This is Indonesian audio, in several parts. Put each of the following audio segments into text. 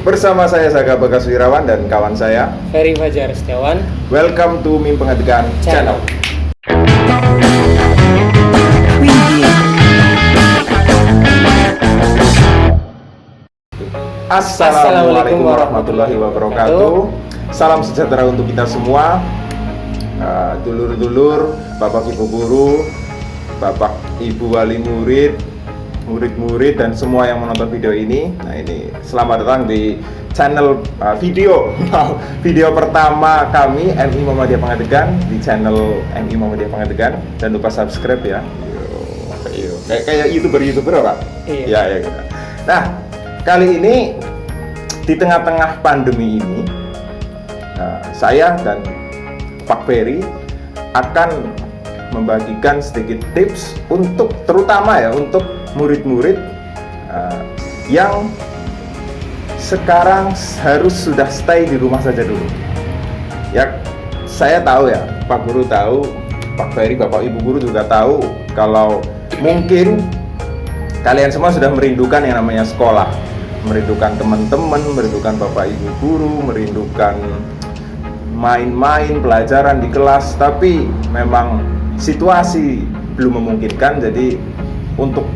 Bersama saya Saga Bagas Wirawan dan kawan saya Ferry Fajar Setiawan. Welcome to Mim Pengadegan Channel. Assalamualaikum warahmatullahi wabarakatuh. Salam sejahtera untuk kita semua, dulur-dulur, bapak ibu guru, bapak ibu wali murid, murid-murid dan semua yang menonton video ini. Nah, ini selamat datang di channel video pertama kami MI Muhammadiyah Pengadegan, di channel MI Muhammadiyah Pengadegan. Jangan lupa subscribe ya. Kayak YouTuber Pak. Iya. Ya gitu. Nah, kali ini di tengah-tengah pandemi ini, saya dan Pak Ferry akan membagikan sedikit tips untuk, terutama ya, untuk murid-murid yang sekarang harus sudah stay di rumah saja dulu. Ya, saya tahu ya, Pak Guru tahu, Pak Ferry, Bapak Ibu Guru juga tahu kalau mungkin kalian semua sudah merindukan yang namanya sekolah, merindukan teman-teman, merindukan Bapak Ibu Guru, merindukan main-main, pelajaran di kelas, tapi memang situasi belum memungkinkan. Jadi untuk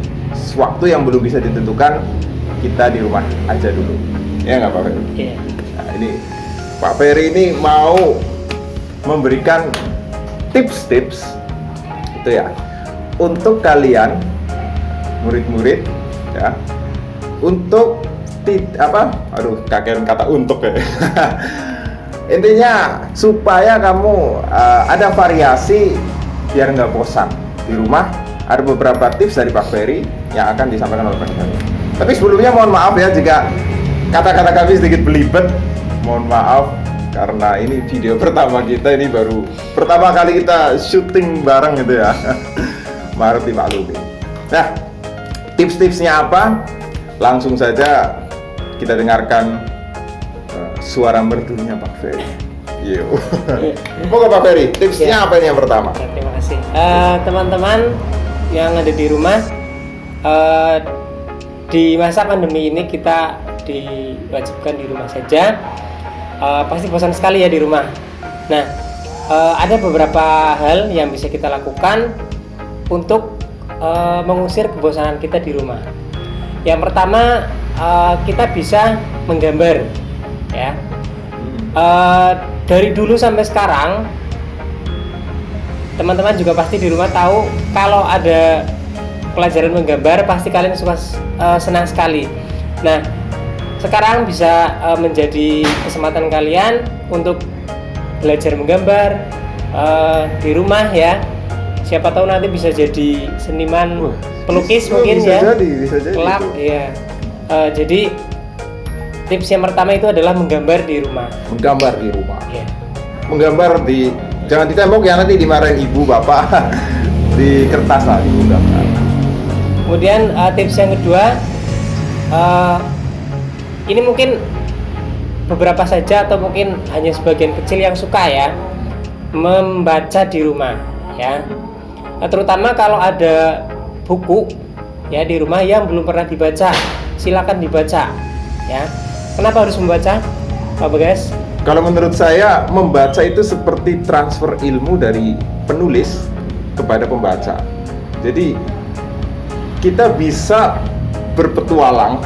waktu yang belum bisa ditentukan, kita di rumah aja dulu. Ya nggak Pak Ferry? Iya. Nah, ini Pak Ferry ini mau memberikan tips-tips itu ya untuk kalian murid-murid ya, untuk kakek kata untuk ya. Intinya supaya kamu ada variasi biar nggak bosan di rumah. Ada beberapa tips dari Pak Ferry yang akan disampaikan oleh Pak Ferry. Tapi sebelumnya mohon maaf ya jika kata-kata kami sedikit belibet. Mohon maaf karena ini video pertama kita, ini baru pertama kali kita syuting bareng gitu ya. Maaf dimaklumi. Nah, tips-tipsnya apa? Langsung saja kita dengarkan suara merdunya Pak Ferry. Yo. Moga Pak Ferry, tipsnya apa ini yang pertama? Ya, terima kasih. Teman-teman yang ada di rumah, di masa pandemi ini kita diwajibkan di rumah saja. Pasti bosan sekali ya di rumah. Nah, ada beberapa hal yang bisa kita lakukan untuk mengusir kebosanan kita di rumah. Yang pertama, kita bisa menggambar ya. Dari dulu sampai sekarang, teman-teman juga pasti di rumah tahu kalau ada pelajaran menggambar, pasti kalian suka senang sekali. Nah, sekarang bisa menjadi kesempatan kalian untuk belajar menggambar di rumah ya. Siapa tahu nanti bisa jadi seniman pelukis mungkin bisa ya. Bisa jadi. Kelak ya. Jadi tips yang pertama itu adalah menggambar di rumah. Menggambar di rumah. Ya. Menggambar jangan di tembok ya, nanti dimarahin ibu bapak. Di kertas lah digambar. Kemudian tips yang kedua, ini mungkin beberapa saja atau mungkin hanya sebagian kecil yang suka ya membaca di rumah ya. Terutama kalau ada buku ya di rumah yang belum pernah dibaca, silakan dibaca ya. Kenapa harus membaca, Pak Bagas? Kalau menurut saya, membaca itu seperti transfer ilmu dari penulis kepada pembaca. Jadi kita bisa berpetualang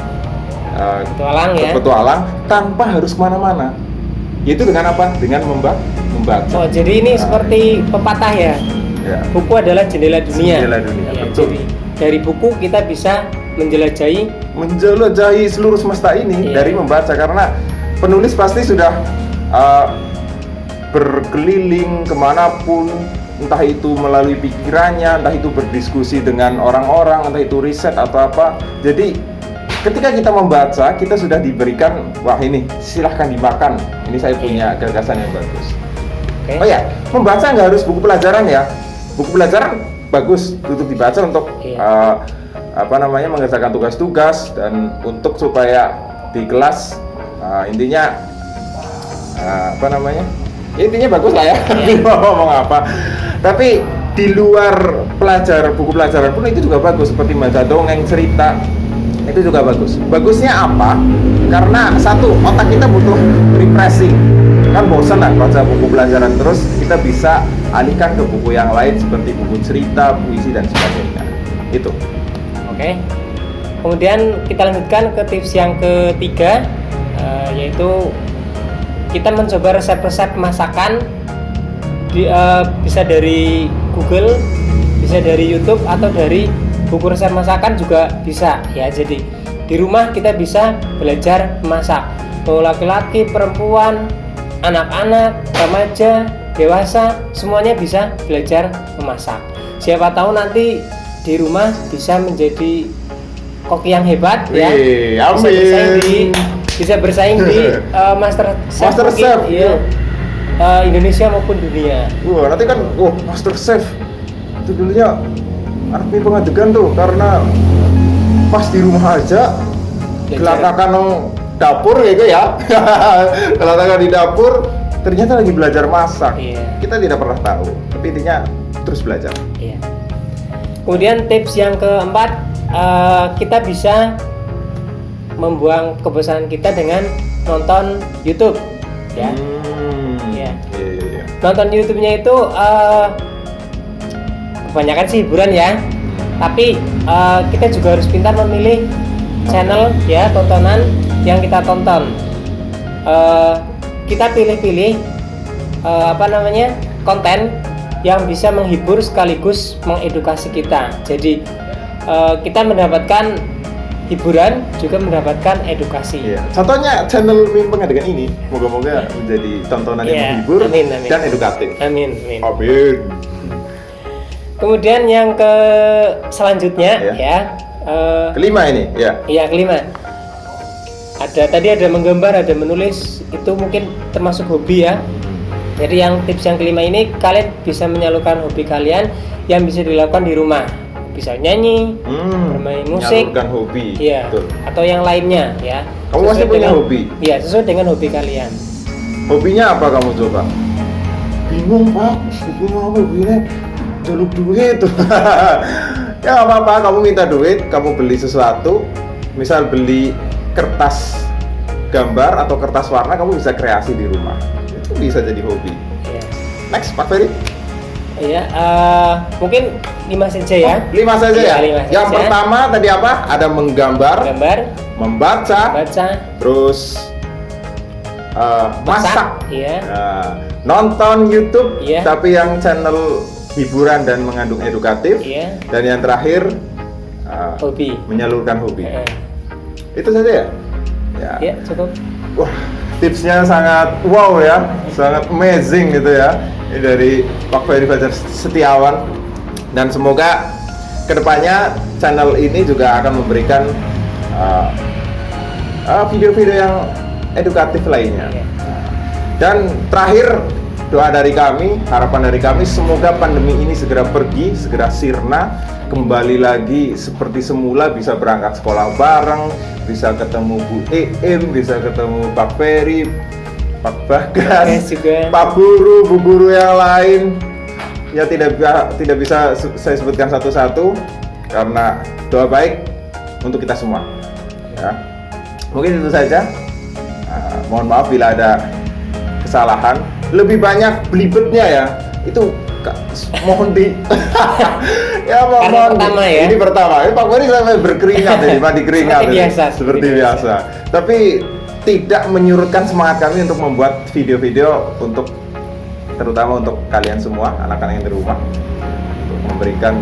tanpa harus kemana-mana. Yaitu dengan apa? Dengan membaca. Oh, jadi ini seperti pepatah ya? Ya. Buku adalah jendela dunia. Jendela dunia, Ya, betul. jadi dari buku kita bisa menjelajahi seluruh semesta ini dari membaca, karena penulis pasti sudah berkeliling kemanapun, entah itu melalui pikirannya, entah itu berdiskusi dengan orang-orang, entah itu riset atau apa. Jadi ketika kita membaca, kita sudah diberikan, wah ini silahkan dimakan, ini saya punya gagasan yang bagus. Okay. Oh ya, membaca nggak harus buku pelajaran ya. Buku pelajaran bagus untuk dibaca untuk mengerjakan tugas-tugas dan untuk supaya di kelas intinya intinya bagus lah ya. Ngomong apa. Tapi di luar buku pelajaran pun itu juga bagus, seperti baca dongeng, cerita. itu juga bagus. Bagusnya apa? Karena satu, otak kita butuh refreshing. Kan bosan lah baca buku pelajaran terus, kita bisa alihkan ke buku yang lain seperti buku cerita, puisi dan sebagainya. Itu. Oke. Kemudian kita lanjutkan ke tips yang ketiga, yaitu kita mencoba resep-resep masakan bisa dari Google, bisa dari YouTube atau dari buku resep masakan juga bisa ya. Jadi di rumah kita bisa belajar masak. Mau laki-laki, perempuan, anak-anak, remaja, dewasa, semuanya bisa belajar memasak. Siapa tahu nanti di rumah bisa menjadi koki yang hebat ya. Bisa bersaing di Master Chef ya. Indonesia maupun dunia. Wah, nanti kan Master Chef itu dulunya anak mie pengadegan tuh, karena pas di rumah aja gelatakan dapur gitu ya. Gelatakan di dapur ternyata lagi belajar masak. Iya. Kita tidak pernah tahu, tapi intinya terus belajar. Iya. Kemudian tips yang keempat, kita bisa membuang kebosanan kita dengan nonton YouTube ya. Iya. Nonton YouTube-nya itu kebanyakan sih hiburan ya, tapi kita juga harus pintar memilih channel ya, tontonan yang kita tonton. Kita pilih-pilih konten yang bisa menghibur sekaligus mengedukasi kita. Jadi kita mendapatkan hiburan juga mendapatkan edukasi. Iya. Contohnya channel mie pengadegan ini, moga-moga menjadi tontonan yang menghibur dan edukatif. Amin. Amin. Kemudian yang selanjutnya kelima ini ya. Iya, kelima. Ada menggambar, ada menulis, itu mungkin termasuk hobi ya. Jadi tips yang kelima ini, kalian bisa menyalurkan hobi kalian yang bisa dilakukan di rumah. Bisa nyanyi, bermain musik, menyalurkan hobi. Iya. Atau yang lainnya ya. Kamu pasti punya hobi. Iya, sesuai dengan hobi kalian. Hobinya apa kamu coba? Bingung Pak, hobinya jaluk duit. Ya nggak apa-apa, kamu minta duit, kamu beli sesuatu, misal beli kertas gambar atau kertas warna, kamu bisa kreasi di rumah. Itu bisa jadi hobi. Iya. Next, Pak Ferry. Iya, mungkin 5 saja ya. 5 saja ya. 5 Yang saja. pertama tadi apa? Ada menggambar, membaca, terus masak, iya. Nonton YouTube, Iya. tapi yang channel hiburan dan mengandung edukatif, Iya. dan yang terakhir Hobi. menyalurkan hobi. Itu saja ya? Ya, cukup. Wah, tipsnya sangat wow ya, sangat amazing gitu ya. Ini dari Pak Ferry Fajar Setiawan, dan semoga kedepannya channel ini juga akan memberikan video-video yang edukatif lainnya. Dan terakhir, doa dari kami, harapan dari kami, semoga pandemi ini segera pergi, segera sirna, kembali lagi seperti semula, bisa berangkat sekolah bareng, bisa ketemu Bu Eem, bisa ketemu Pak Ferry, Pak Bagas, Pak Guru, Bu Guru yang lain. Ya tidak bisa saya sebutkan satu-satu karena doa baik untuk kita semua. Ya. Mungkin itu saja. Mohon maaf bila ada kesalahan. Lebih banyak belibetnya ya. Itu mohon di ya mohon pertama ya. Ini pertama. Ini Pak Ferry sampai berkeringat ini, mandi keringat. Seperti biasa. Tapi tidak menyurutkan semangat kami untuk membuat video-video terutama untuk kalian semua, anak-anak yang di rumah, untuk memberikan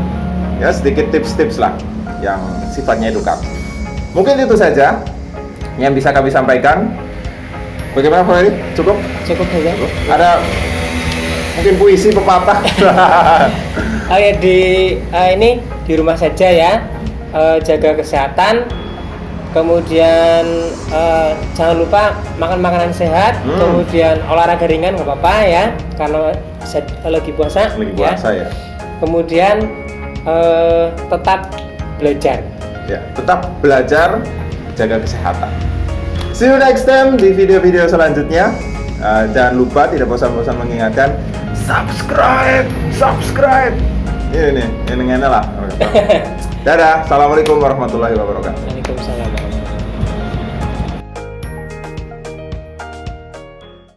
ya sedikit tips-tips lah yang sifatnya edukatif. Mungkin itu saja yang bisa kami sampaikan. Bagaimana Pak Ferry? Cukup saja. Ada mungkin puisi, pepatah. Ini di rumah saja ya. Jaga kesehatan. Kemudian jangan lupa makan makanan sehat, kemudian olahraga ringan nggak apa-apa ya, karena lagi puasa. Ya. Kemudian tetap belajar. Ya, tetap belajar, jaga kesehatan. See you next time di video-video selanjutnya. Jangan lupa tidak bosan-bosan mengingatkan subscribe. Ini lah. Dadah, assalamualaikum warahmatullahi wabarakatuh. Waalaikumsalam.